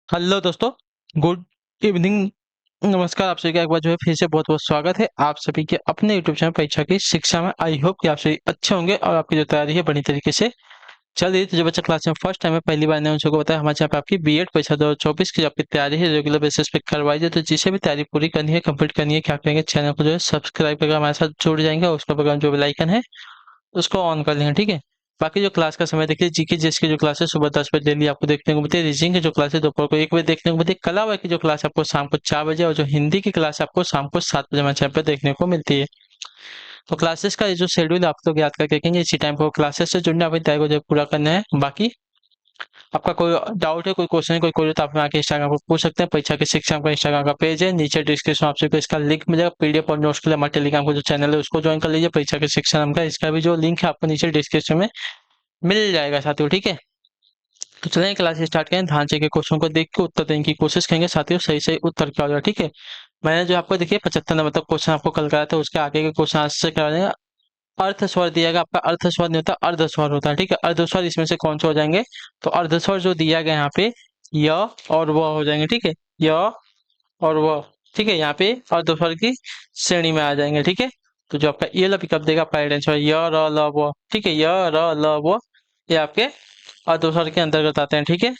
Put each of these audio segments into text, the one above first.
Hello दोस्तों, good evening. नमस्कार। आप सभी का एक बार जो है फिर से बहुत बहुत स्वागत है आप सभी के अपने यूट्यूब चैनल परीक्षा की शिक्षा में। आई होप कि आप सभी अच्छे होंगे और आपकी जो तैयारी है बढ़िया तरीके से चल रही है। तो जो बच्चा क्लास में फर्स्ट टाइम है, पहली बार ने उनको बताया हमारे यहाँ पे आपकी बीएड परीक्षा 2024 की जो आपकी तैयारी है रेगुलर बेसिस पे करवाई जाए। तो जिसे भी तैयारी पूरी करनी है, कंप्लीट करनी है, क्या करेंगे, चैनल को जो है सब्सक्राइब करके हमारे साथ जुड़ जाएंगे और उसका बगल में जो बेल आइकन है उसको ऑन कर लेंगे, ठीक है। बाकी जो क्लास का समय देखिए, जीके जीएस की जो क्लास है सुबह 10 बजे डेली आपको देखने को मिलती है। रीजनिंग की जो क्लास है दोपहर को 1 बजे देखने को मिलती है। कला वाला की जो क्लास है आपको शाम को 4 बजे, और जो हिंदी की क्लास है आपको शाम को 7 बजे हमारे चैनल पर देखने को मिलती है। तो क्लासेस का ये जो शेड्यूल आप लोग याद करके रखेंगे, इसी टाइम पर क्लासेस से जुड़ना अपनी तैयारी को जो है पूरा करना है। बाकी आपका कोई डाउट है, कोई क्वेश्चन है, कोई क्वेरी, तो आप आके इंस्टाग्राम पर पूछ सकते हैं। परीक्षा की शिक्षा का इंस्टाग्राम का पेज है, नीचे डिस्क्रिप्शन आपसे को इसका लिंक मिलेगा। पीडीएफ और नोट्स के लिए हमारे टेलीग्राम का जो चैनल है उसको ज्वाइन कर लीजिए, परीक्षा की शिक्षा नाम का। इसका भी जो लिंक है आपको नीचे डिस्क्रिप्शन में मिल जाएगा साथियों, ठीक है। तो चलें क्लास स्टार्ट करें। ढांचे के क्वेश्चन को देख के उत्तर देने की कोशिश करेंगे साथियों, सही सही उत्तर क्या हो जाए, ठीक है। मैंने जो आपको देखिए 75 नंबर तक क्वेश्चन आपको कल कराया था, उसके आगे के क्वेश्चन आज से करा देंगे। अर्थ स्वर दिया गया आपका, अर्थ स्वर नहीं होता अर्ध स्वर होता है, ठीक है। अर्ध स्वर इसमें से कौन से हो जाएंगे, तो अर्ध स्वर जो दिया गया यहाँ पे य और व हो जाएंगे, ठीक है। य और व, ठीक है, यहाँ पे अर्ध स्वर की श्रेणी में आ जाएंगे, ठीक है। तो जो आपका ये वाला पिकअप देगा आपका राइट आंसर य र ल व, ठीक है। य र ल व ये आपके अर्ध स्वर के अंतर्गत आते हैं, ठीक है।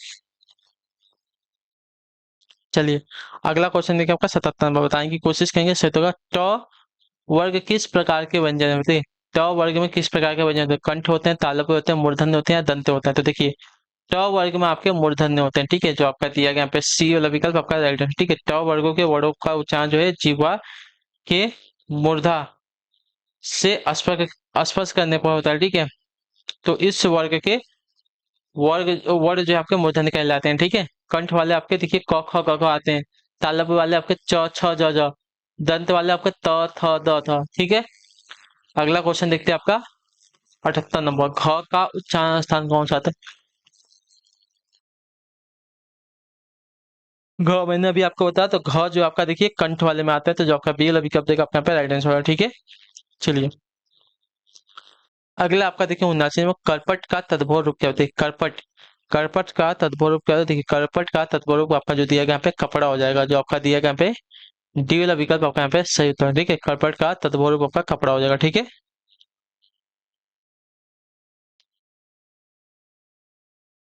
चलिए अगला क्वेश्चन देखिए आपका 77 नंबर, बताने की कोशिश करेंगे। सेट होगा ट वर्ग किस प्रकार के व्यंजन होते हैं। ट वर्ग में किस प्रकार के व्यंजन होते हैं, कंठ होते हैं, तालव्य होते हैं, मूर्धन्य होते हैं या दंत होते हैं। तो देखिए ट वर्ग में आपके मूर्धन्य होते हैं, ठीक है। जो आपका दिया गया यहाँ पे सी वाला विकल्प आपका राइट है, ठीक है। ट वर्गों के वर्णों का उच्चारण जो है जीवा के मूर्धा से स्पर्श करने पर होता है, ठीक है। तो इस वर्ग के वर्ग वर्ड जो है आपके मूर्धन्य कहलाते हैं, ठीक है। कंठ वाले आपके देखिए क ख ग घ आते हैं, तालव्य वाले आपके च छ ज झ, दंत वाले आपके त थ द थ, ठीक है। अगला क्वेश्चन देखते हैं आपका 78 नंबर, घ का उच्चारण स्थान कौन सा आता है। घ मैंने अभी आपको बताया, तो घ जो आपका देखिए कंठ वाले में आता है, तो जो आपका बी वाला विकल्प देगा अपने पे राइट आंसर होगा, ठीक है। चलिए अगला आपका देखिए 79 में, करपट का तद्भव रूप क्या होता है। करपट, करपट का तद्भव रूप क्या होता है। देखिए करपट का तद्भव रूप आपका जो दिया गया यहाँ पे कपड़ा हो जाएगा, जो आपका दिया गया यहाँ पे डी वाला विकल्प आपका यहाँ पे सही उत्तर है, ठीक है। करपट का तद्भव रूप आपका कपड़ा हो जाएगा, ठीक है।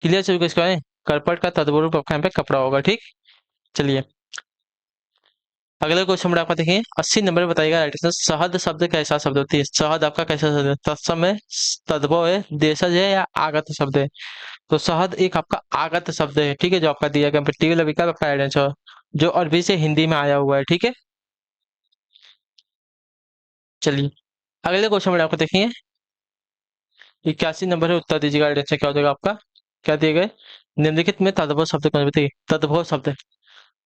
क्लियर सभी को इसका है? करपट का तद्भव रूप आपका यहाँ पे कपड़ा होगा, ठीक। चलिए अगला क्वेश्चन में आपका देखिए 80 नंबर में बताइएगा राइट आंसर। शहद शब्द कैसा शब्द होती है। शहद आपका कैसा शब्द है, तत्सम है, तद्भव है, देशज है या आगत शब्द है। तो शहद एक आपका आगत शब्द है, ठीक है। जो आपका दिया गया टी वाला विकल्प आपका राइट आंसर, जो अरबी से हिंदी में आया हुआ है, ठीक है। चलिए अगले क्वेश्चन में आपको देखिए 81 नंबर है, उत्तर दीजिएगा राइट आंसर क्या हो जाएगा आपका। क्या दिए गए, निम्नलिखित में तद्भव शब्द कौन सा बताइए। तद्भव शब्द,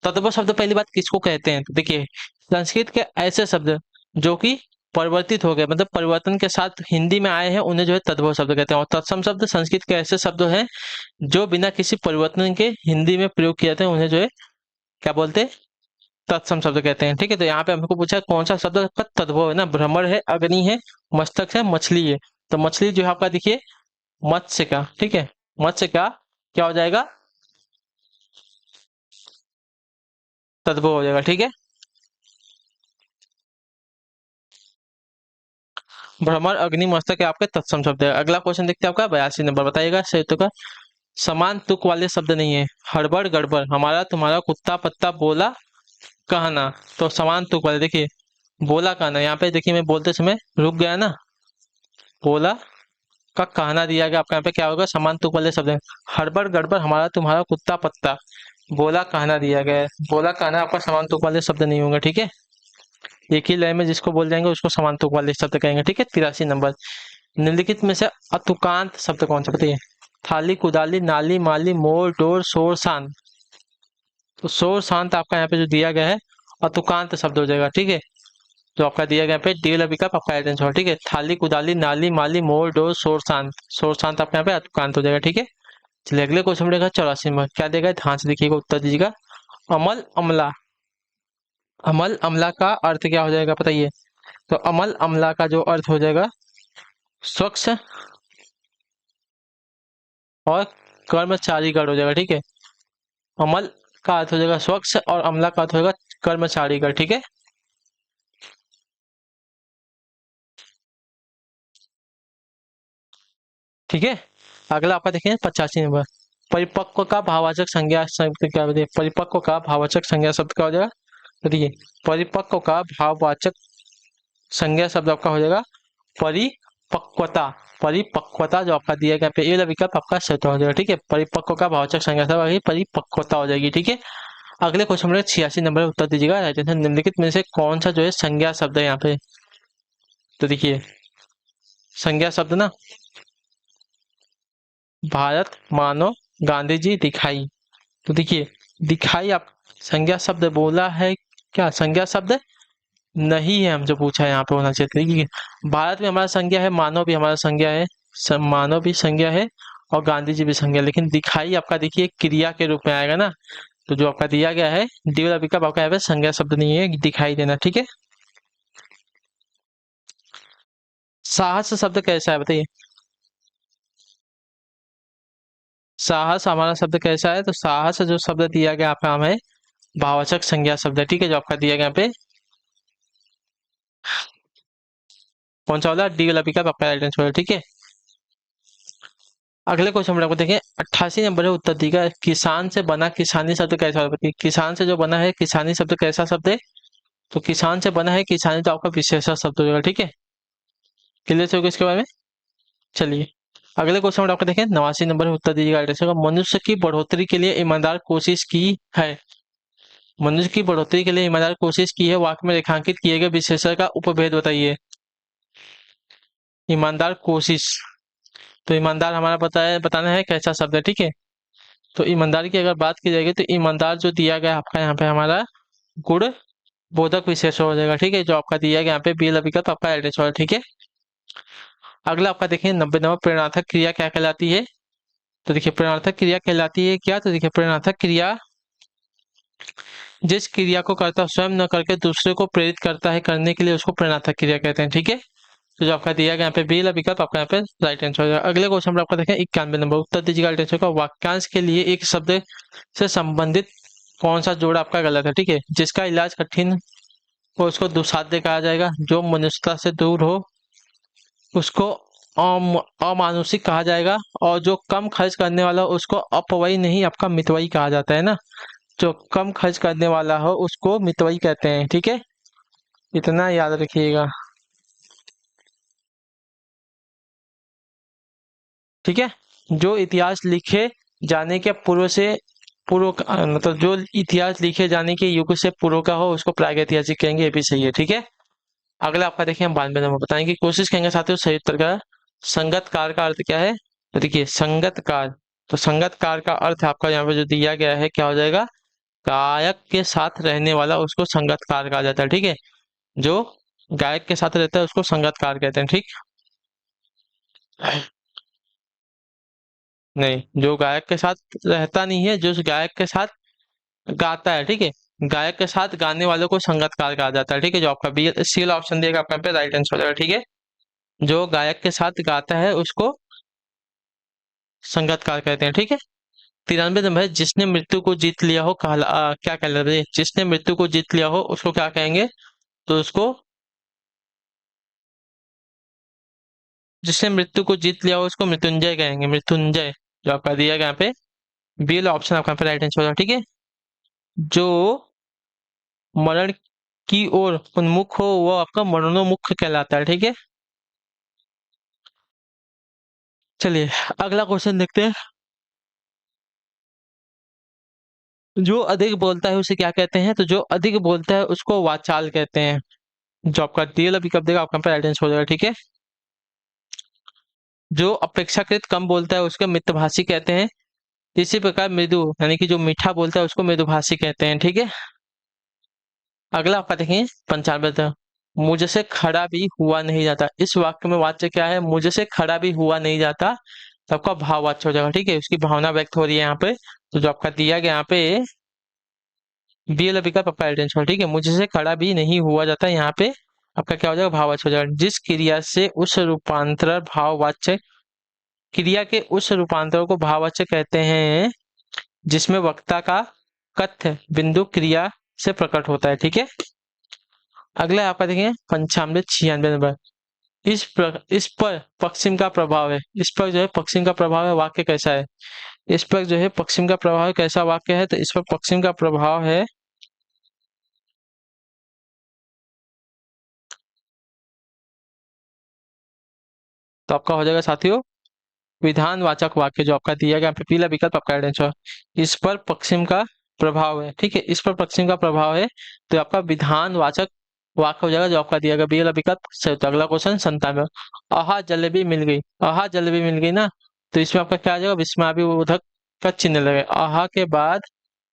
तद्भव शब्द पहली बात किसको कहते हैं, तो देखिए संस्कृत के ऐसे शब्द जो कि परिवर्तित हो गए, मतलब परिवर्तन के साथ हिंदी में आए हैं, उन्हें जो है तद्भव शब्द कहते हैं। और तत्सम शब्द संस्कृत के ऐसे शब्द हैं जो बिना किसी परिवर्तन के हिंदी में प्रयोग किए जाते हैं, उन्हें जो है क्या बोलते हैं, तत्सम शब्द कहते हैं, ठीक है। तो यहाँ पे हमको पूछा कौन सा शब्द आपका तद्भव है ना, भ्रमर है, अग्नि है, मस्तक है, मछली है। तो मछली जो है आपका देखिए मत्स्य का, ठीक है। मत्स्य का क्या हो जाएगा, तद्भव हो जाएगा, ठीक है। भ्रमर अग्नि मस्तक है आपके तत्सम शब्द है। अगला क्वेश्चन देखते हैं आपका 82 नंबर, बताइएगा सही तो का। समान तुक वाले शब्द नहीं है। हड़बड़ गड़बड़, हमारा तुम्हारा, कुत्ता पत्ता, बोला कहना। तो समान तुक वाले देखिए, बोला कहना, यहाँ पे देखिए मैं बोलते समय रुक गया ना, बोला का कहना दिया गया आपका, यहाँ पे क्या होगा, समान तुक वाले शब्द है। हड़बड़ गड़बड़, हमारा तुम्हारा, कुत्ता पत्ता, बोला कहना दिया गया है। बोला कहना आपका समान तुक वाले शब्द नहीं होंगे, ठीक है। एक ही लय में जिसको बोल जाएंगे उसको समान तुक वाले शब्द कहेंगे, ठीक है। 83 नंबर, निम्नलिखित में से अतुकांत शब्द कौन सा बताइए। थाली कुदाली, नाली माली, मोर डोर, शोर शांत। तो शोर शांत आपका यहाँ पे जो दिया गया है अतुकांत शब्द हो जाएगा, ठीक है। जो आपका दिया गया यहाँ पे डी वाला विकल्प आपका राइट आंसर, ठीक है। थाली कुदाली, नाली माली, मोर डोर, शोर शांत। शोर शांत आपका यहाँ पे अतुकांत हो जाएगा, ठीक है। चलिए अगले क्वेश्चन में देखा 84 नंबर, क्या देगा, ध्यान से देखिएगा, उत्तर दीजिएगा। अमल अमला, अमल अमला का अर्थ क्या हो जाएगा बताइए। तो अमल अमला का जो अर्थ हो जाएगा स्वच्छ और कर्मचारी गण हो जाएगा, ठीक है। अमल का अर्थ हो जाएगा स्वच्छ और अमला का अर्थ हो जाएगा कर्मचारी का। ठीक है, ठीक है। अगला आपका देखें 85 नंबर, परिपक्व का भाववाचक संज्ञा शब्द क्या होता है? परिपक्व का भाववाचक संज्ञा शब्द क्या हो जाएगा? तो देखिए, परिपक्व का भाववाचक संज्ञा शब्द आपका हो जाएगा परिपक्वता। परिपक्वता जो आपका दिया गया पे ये वाला विकल्प आपका सही हो जाएगा। ठीक है, परिपक्व का भाववाचक संज्ञा शब्द आगे परिपक्वता हो जाएगी। ठीक है, अगले क्वेश्चन में 86 नंबर उत्तर दीजिएगा। राइट आंसर निम्नलिखित में से कौन सा जो है संज्ञा शब्द है यहाँ पे? तो देखिए, संज्ञा शब्द ना, भारत, मानव, गांधी जी, दिखाई। तो देखिए, दिखाई आप संज्ञा शब्द बोला है क्या? संज्ञा शब्द नहीं है, हमसे पूछा है यहाँ पे होना चाहिए। देखिए, भारत में हमारा संज्ञा है, मानव भी हमारा संज्ञा है, मानव भी संज्ञा है और गांधी जी भी संज्ञा, लेकिन दिखाई आपका देखिए क्रिया के रूप में आएगा ना। तो जो आपका दिया गया है डी वाला विकल्प आपका यहाँ पे संज्ञा शब्द नहीं है, दिखाई देना। ठीक है, साहस शब्द कैसा है बताइए? साहस हमारा शब्द कैसा है? तो साहस जो शब्द दिया गया आपका नाम है भाववाचक संज्ञा शब्द है। ठीक है, जो आपका दिया गया यहाँ पे कौन सा वाला? डी वाला विकल्प आपका राइट आंसर है। ठीक है, अगले क्वेश्चन में आपको देखें 88 नंबर है उत्तर दिया, किसान से बना किसानी शब्द कैसा होता है? किसान से जो बना है किसानी शब्द कैसा शब्द है? तो किसान से बना है किसानी तो आपका विशेषण शब्द हो जाएगा। ठीक है, क्लियर हो गया इसके बारे में? चलिए, अगले क्वेश्चन में आपको देखें 89 नंबर है उत्तर दीजिएगा राइट आंसर। मनुष्य की बढ़ोतरी के लिए ईमानदार कोशिश की है। मनुष्य की बढ़ोतरी के लिए ईमानदार कोशिश की है, वाक्य में रेखांकित किए गए विशेषण का उपभेद बताइए। ईमानदार कोशिश, तो ईमानदार हमारा बताना है कैसा शब्द है। ठीक है, तो ईमानदारी की अगर बात की जाएगी तो ईमानदार जो दिया गया आपका यहाँ पे हमारा गुण बोधक विशेष हो जाएगा। ठीक है, जो आपका दिया गया यहाँ पे बी विकल्प आपका एड है। ठीक है, अगला आपका देखिए 90 नंबर, प्रेरणार्थक क्रिया क्या कहलाती है? तो देखिए, प्रेरणार्थक क्रिया कहलाती है क्या? तो देखिए, प्रेरणार्थक क्रिया जिस क्रिया को कर्ता स्वयं न करके दूसरे को प्रेरित करता है करने के लिए, उसको प्रेरणार्थक क्रिया कहते हैं। ठीक है, तो जो आपका दिया गया यहाँ पे बी वाला विकल्प आपका यहाँ पे राइट आंसर हो जाएगा। अगले क्वेश्चन में आपका देखें 91 नंबर, उत्तर दीजिएगा राइट आंसर का। वाक्यांश के लिए एक शब्द से संबंधित कौन सा जोड़ आपका गलत है? ठीक है, जिसका इलाज कठिन हो उसको दुस्साध्य कहा जाएगा, जो मनुष्यता से दूर हो उसको अमानुषिक कहा जाएगा, और जो कम खर्च करने वाला हो उसको अपव्यय नहीं आपका मितव्ययी कहा जाता है ना। जो कम खर्च करने वाला हो उसको मितव्ययी कहते हैं। ठीक है, इतना याद रखिएगा। ठीक है, जो इतिहास लिखे जाने के पूर्व से पूर्व मतलब जो इतिहास लिखे जाने के युग से पूर्व का हो उसको प्रागैतिहासिक कहेंगे, ये भी सही है। ठीक है, अगला आपका देखिए हम 92 नंबर बताएंगे, कोशिश करेंगे साथियों सही उत्तर का। संगतकार का अर्थ क्या है? तो देखिए, संगतकार, तो संगतकार का अर्थ आपका यहाँ पे जो दिया गया है क्या हो जाएगा? गायक के साथ रहने वाला उसको संगतकार कहा जाता है। ठीक है, जो गायक के साथ रहता है उसको संगतकार कहते हैं। ठीक, नहीं, जो गायक के साथ रहता नहीं है, जो गायक के साथ गाता है। ठीक है, गायक के साथ गाने वालों को संगतकार कहा जाता है। ठीक है, जो आपका बी सी वाला ऑप्शन दिएगा आपका पे राइट आंसर हो जाएगा। ठीक है, जो गायक के साथ गाता है उसको संगतकार कहते हैं। ठीक है, 93 नंबर है, जिसने मृत्यु को जीत लिया हो क्या कहलाता है? जिसने मृत्यु को जीत लिया हो उसको क्या कहेंगे? तो उसको, जिसने मृत्यु को जीत लिया हो उसको मृत्युंजय कहेंगे, मृत्युंजय। जो आपका दिया गया यहाँ पे बी वाला ऑप्शन आपका पे राइट आंसर हो जाएगा। ठीक है, जो मरण की ओर उन्मुख हो वो आपका मरणोन्मुख कहलाता है। ठीक है, चलिए अगला क्वेश्चन देखते हैं। जो अधिक बोलता है उसे क्या कहते हैं? तो जो अधिक बोलता है उसको वाचाल कहते हैं। जो आपका डीएल अभी कब देगा आपका राइट आंसर हो जाएगा। ठीक है, जो अपेक्षाकृत कम बोलता है उसको मितभाषी कहते हैं। इसी प्रकार मृदु यानी कि जो मीठा बोलता है उसको मृदुभाषी कहते हैं। ठीक है, अगला आपका देखें 95, मुझसे खड़ा भी हुआ नहीं जाता। इस वाक्य में वाच्य क्या है? मुझसे खड़ा भी हुआ नहीं जाता, तो आपका भाव वाच्य हो जाएगा। ठीक है, उसकी भावना व्यक्त हो रही है यहाँ पे, तो जो आपका दिया गया यहाँ पे बी वाला विकल्प आपका राइट आंसर। ठीक है, मुझसे खड़ा भी नहीं हुआ जाता, यहाँ पे आपका क्या हो जाएगा? भाववाच्य हो जाएगा। जिस क्रिया से उस रूपांतर भाववाच्य क्रिया के उस रूपांतर को भाववाच्य कहते हैं जिसमें वक्ता का कथ्य बिंदु क्रिया से प्रकट होता है। ठीक है, अगला आपका देखिए 95-96 नंबर। इस पर पश्चिम का प्रभाव है, इस पर जो है पश्चिम का प्रभाव है, वाक्य कैसा है? इस पर जो है पश्चिम का प्रभाव है, कैसा वाक्य है? तो इस पर पश्चिम का प्रभाव है, तो आपका हो जाएगा साथियों विधानवाचक वाक्य, जो आपका दिया गया यहाँ पे पीला विकल्प आपका राइट आंसर। इस पर पश्चिम का प्रभाव है, ठीक है, इस पर पश्चिम का प्रभाव है, तो आपका विधानवाचक वाक्य हो जाएगा, जो आपका दिया गया बी वाला विकल्प सही। तो अगला क्वेश्चन 97। आहा जलेबी मिल गई, आहा जलेबी मिल गई ना, तो इसमें आपका क्या आ जाएगा? विस्मयादिबोधक का चिन्ह लगेगा, आहा के बाद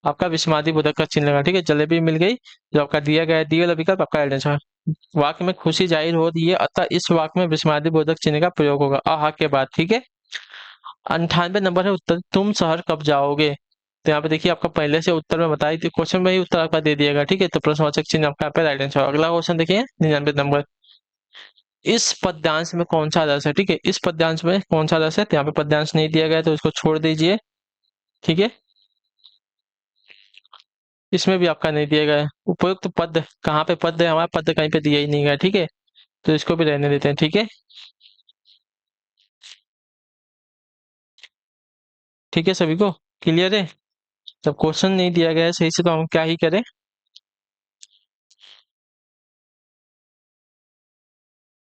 आपका विस्मयादिबोधक का चिन्ह लगा। ठीक है, जलेबी मिल गई, जो आपका दिया गया है डी वाला विकल्प आपका राइट आंसर। वाक्य में खुशी जाहिर हो रही है, अतः इस वाक्य में विस्मयादिबोधक चिन्ह का प्रयोग होगा आहा के बाद। ठीक है, 98 नंबर है उत्तर, तुम शहर कब जाओगे? तो यहाँ पे देखिए आपका पहले से उत्तर में बताई थी, क्वेश्चन में ही उत्तर आपका दे दिएगा। ठीक है, तो प्रश्नवाचक चिन्ह आपका यहाँ पे राइट आंसर। अगला क्वेश्चन देखिए 99 नंबर। इस पद्यांश में कौन सा रस है? ठीक है, इस पद्यांश में कौन सा रस है? तो यहाँ पे पद्यांश नहीं दिया गया है, तो इसको छोड़ दीजिए। ठीक है, इसमें भी आपका नहीं दिया गया है। उपयुक्त पद कहाँ पे पद है? हमारा पद कहीं पे दिया ही नहीं गया। ठीक है, तो इसको भी रहने देते हैं। ठीक है, ठीक है, सभी को क्लियर है? जब क्वेश्चन नहीं दिया गया है सही से, तो हम क्या ही करें।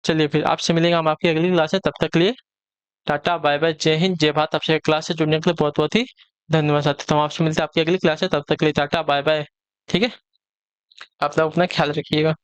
चलिए फिर आपसे मिलेंगे हम आपकी अगली क्लास है, तब तक के लिए टाटा बाय बाय, जय हिंद जय भारत। आपसे क्लास से जुड़ने के लिए बहुत बहुत ही धन्यवाद साथी। तो हम आपसे मिलते हैं आपकी अगली क्लास है, तब तक के लिए टाटा बाय बाय। ठीक है, आप लोग अपना ख्याल रखिएगा।